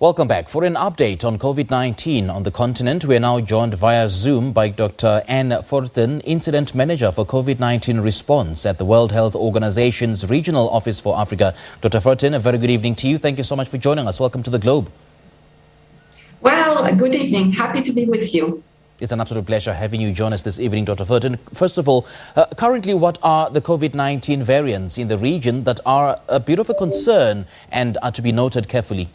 Welcome back. For an update on COVID-19 on the continent, we are now joined via Zoom by Dr. Fortin, Incident Manager for COVID-19 Response at the World Health Organization's Regional Office for Africa. Dr. Fortin, a very good evening to you. Thank you so much for joining us. Welcome to the Globe. Well, good evening. Happy to be with you. It's an absolute pleasure having you join us this evening, Dr. Fortin. First of all, currently, what are the COVID-19 variants in the region that are a bit of a concern and are to be noted carefully?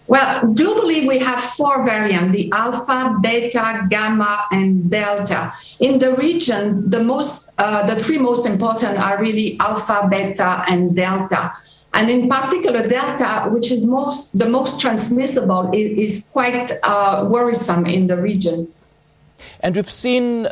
Well, globally, we have 4 variants, the Alpha, Beta, Gamma, and Delta. In the region, the 3 most important are really Alpha, Beta, and Delta. And in particular, Delta, which is the most transmissible, is quite worrisome in the region. And we've seen,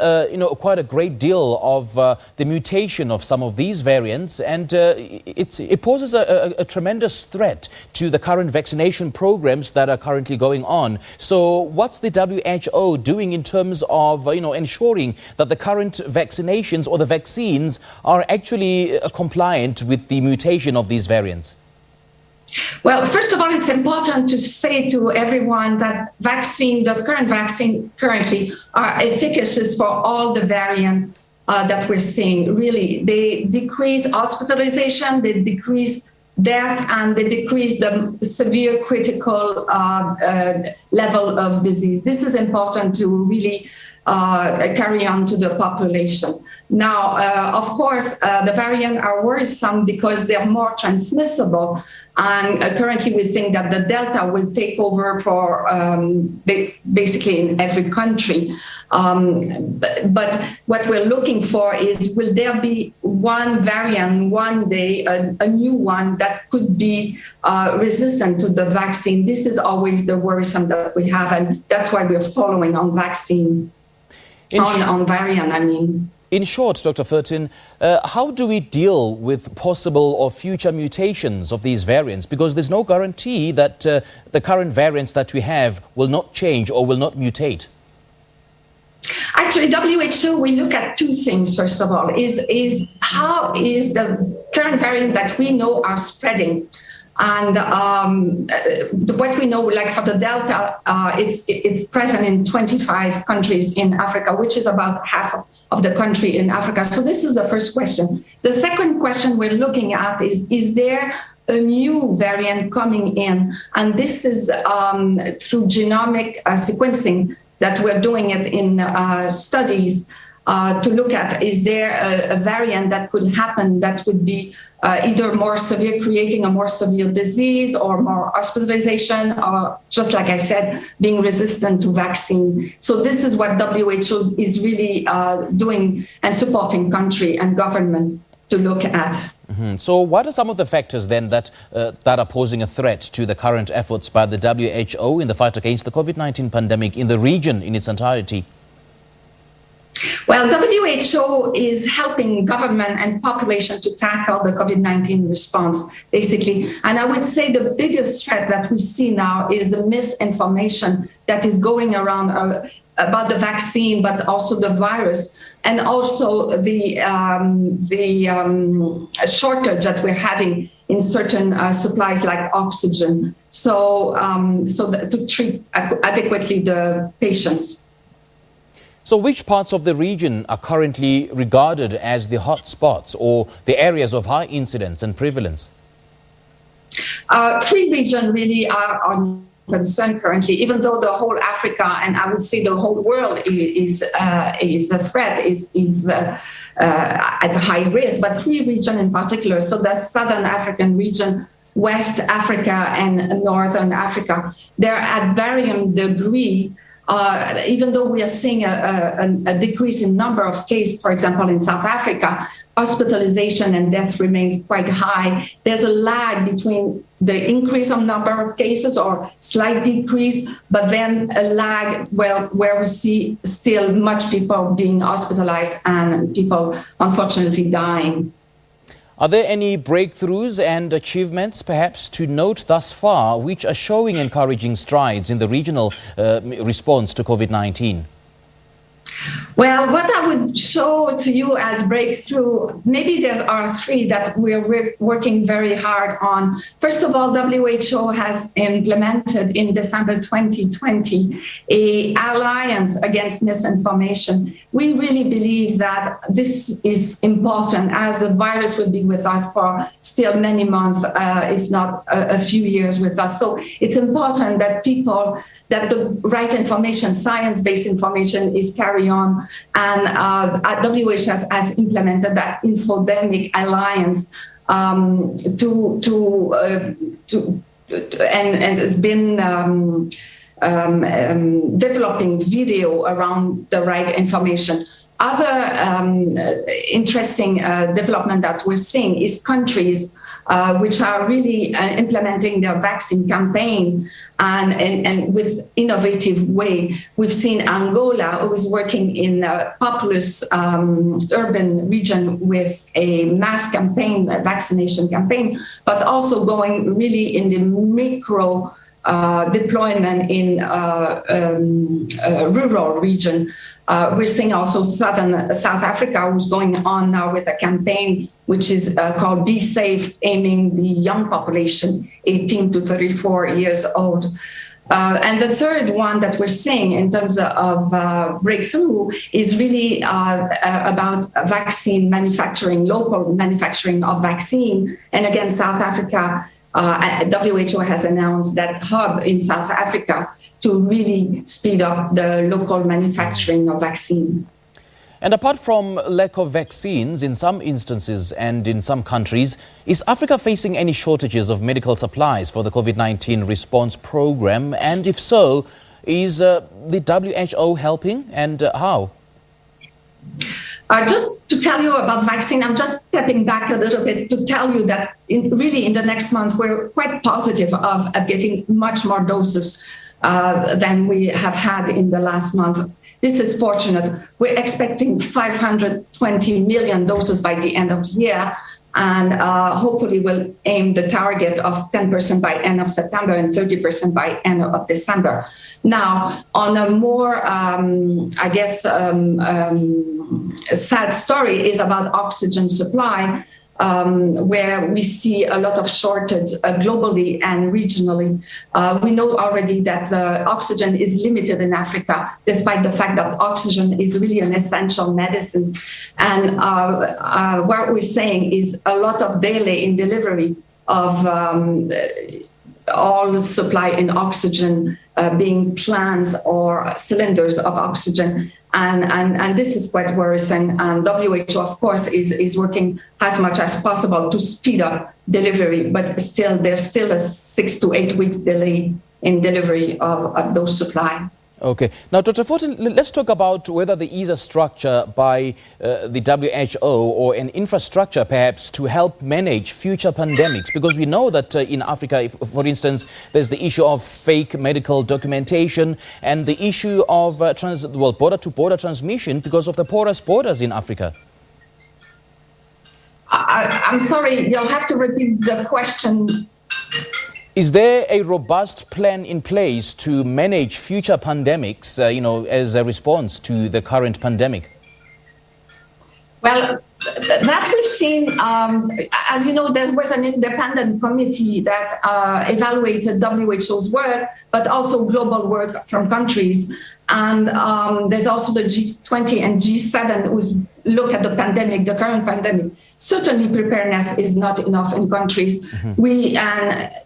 quite a great deal of the mutation of some of these variants, and it poses a tremendous threat to the current vaccination programs that are currently going on. So what's the WHO doing in terms of, ensuring that the current vaccinations or the vaccines are actually compliant with the mutation of these variants? Well, first of all, it's important to say to everyone that the current vaccine currently are efficacious for all the variants that we're seeing. Really, they decrease hospitalization, they decrease death, and they decrease the severe critical level of disease. This is important to really carry on to the population. Now, of course, the variants are worrisome because they're more transmissible. And currently, we think that the Delta will take over for basically in every country. But what we're looking for is, will there be one variant one day, a new one that could be resistant to the vaccine? This is always the worrisome that we have, and that's why we're following on vaccine. On variant, I mean. In short, Dr. Fortin, how do we deal with possible or future mutations of these variants? Because there's no guarantee that the current variants that we have will not change or will not mutate. Actually, WHO, we look at 2 things, first of all, is how is the current variant that we know are spreading. And what we know, like for the Delta, it's present in 25 countries in Africa, which is about half of the country in Africa. So this is the first question. The second question we're looking at is there a new variant coming in? And this is through genomic sequencing that we're doing it in studies. To look at, is there a variant that could happen that would be either more severe, creating a more severe disease, or more hospitalization, or just like I said, being resistant to vaccine. So this is what WHO is really doing and supporting country and government to look at. Mm-hmm. So what are some of the factors then that are posing a threat to the current efforts by the WHO in the fight against the COVID-19 pandemic in the region in its entirety? Well, WHO is helping government and population to tackle the COVID-19 response, basically. And I would say the biggest threat that we see now is the misinformation that is going around about the vaccine, but also the virus, and also the shortage that we're having in certain supplies like oxygen, so to treat adequately the patients. So which parts of the region are currently regarded as the hot spots or the areas of high incidence and prevalence? 3 regions really are concerned currently, even though the whole Africa, and I would say the whole world is a threat, is at high risk, but 3 regions in particular. So the Southern African region, West Africa, and Northern Africa, they're at varying degree. Even though we are seeing a decrease in number of cases, for example, in South Africa, hospitalization and death remains quite high. There's a lag between the increase of number of cases or slight decrease, but then a lag where we see still much people being hospitalized and people unfortunately dying. Are there any breakthroughs and achievements perhaps to note thus far which are showing encouraging strides in the regional response to COVID-19? Well, what I would show to you as breakthrough, maybe there are three that we're working very hard on. First of all, WHO has implemented in December 2020 an alliance against misinformation. We really believe that this is important, as the virus will be with us for still many months, if not a few years with us. So it's important that that the right information, science-based information is carried on. And WHO has implemented that infodemic alliance and has been developing video around the right information. Other interesting development that we're seeing is countries which are really implementing their vaccine campaign and with innovative way. We've seen Angola, who is working in a populous urban region with a mass campaign, a vaccination campaign, but also going really in the micro deployment in rural region. We're seeing also South Africa, who's going on now with a campaign which is called Be Safe, aiming the young population, 18 to 34 years old. And the third one that we're seeing in terms of breakthrough is really about vaccine manufacturing, local manufacturing of vaccine. And again, South Africa, WHO has announced that hub in South Africa to really speed up the local manufacturing of vaccine. And apart from lack of vaccines in some instances and in some countries, is Africa facing any shortages of medical supplies for the COVID-19 response program? And if so, is the WHO helping, and how? Just to tell you about vaccine, I'm just stepping back a little bit to tell you that really in the next month, we're quite positive of getting much more doses than we have had in the last month. This is fortunate. We're expecting 520 million doses by the end of the year, and hopefully we'll aim the target of 10% by end of September and 30% by end of December. Now, on a more, sad story is about oxygen supply, where we see a lot of shortage globally and regionally. We know already that oxygen is limited in Africa, despite the fact that oxygen is really an essential medicine. And what we're saying is a lot of delay in delivery of all the supply in oxygen, being plants or cylinders of oxygen. And this is quite worrisome. And WHO, of course, is working as much as possible to speed up delivery, but there's still a 6 to 8 weeks delay in delivery of those supply. Okay. Now, Dr. Fortin, let's talk about whether there is a structure by the WHO or an infrastructure perhaps to help manage future pandemics, because we know that in Africa, for instance, there's the issue of fake medical documentation and the issue of border-to-border transmission because of the porous borders in Africa. I'm sorry, you'll have to repeat the question. Is there a robust plan in place to manage future pandemics, as a response to the current pandemic? Well, that we've seen, as you know, there was an independent committee that evaluated WHO's work, but also global work from countries. And there's also the G20 and G7 who's look at the pandemic, the current pandemic. Certainly preparedness is not enough in countries. Mm-hmm.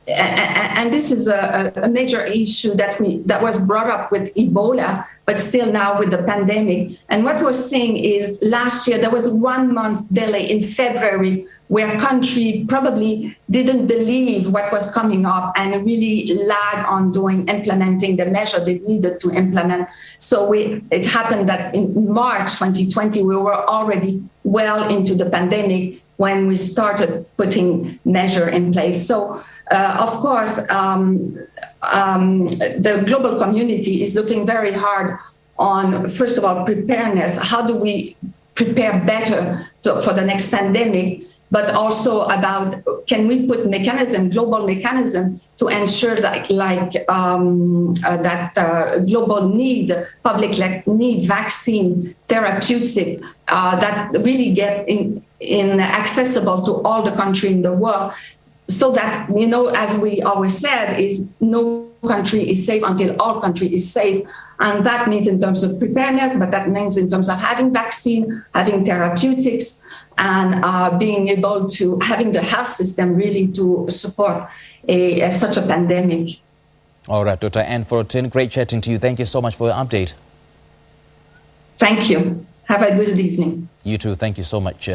And this is a major issue that was brought up with Ebola, but still now with the pandemic. And what we're seeing is last year there was 1 month delay in February where country probably didn't believe what was coming up and really lagged on implementing the measure they needed to implement. So it happened that in March 2020, we were already well into the pandemic when we started putting measure in place. So, of course, the global community is looking very hard on, first of all, preparedness. How do we prepare better for the next pandemic? but also about can we put global mechanism to ensure that global public need vaccine therapeutic that really get in accessible to all the country in the world, so that, as we always said, is no country is safe until all country is safe. And that means in terms of preparedness, but that means in terms of having vaccine, having therapeutics, and being able to having the health system really to support such a pandemic. All right, Dr. Anne Fortin, great chatting to you. Thank you so much for your update. Thank you. Have a good evening. You too. Thank you so much.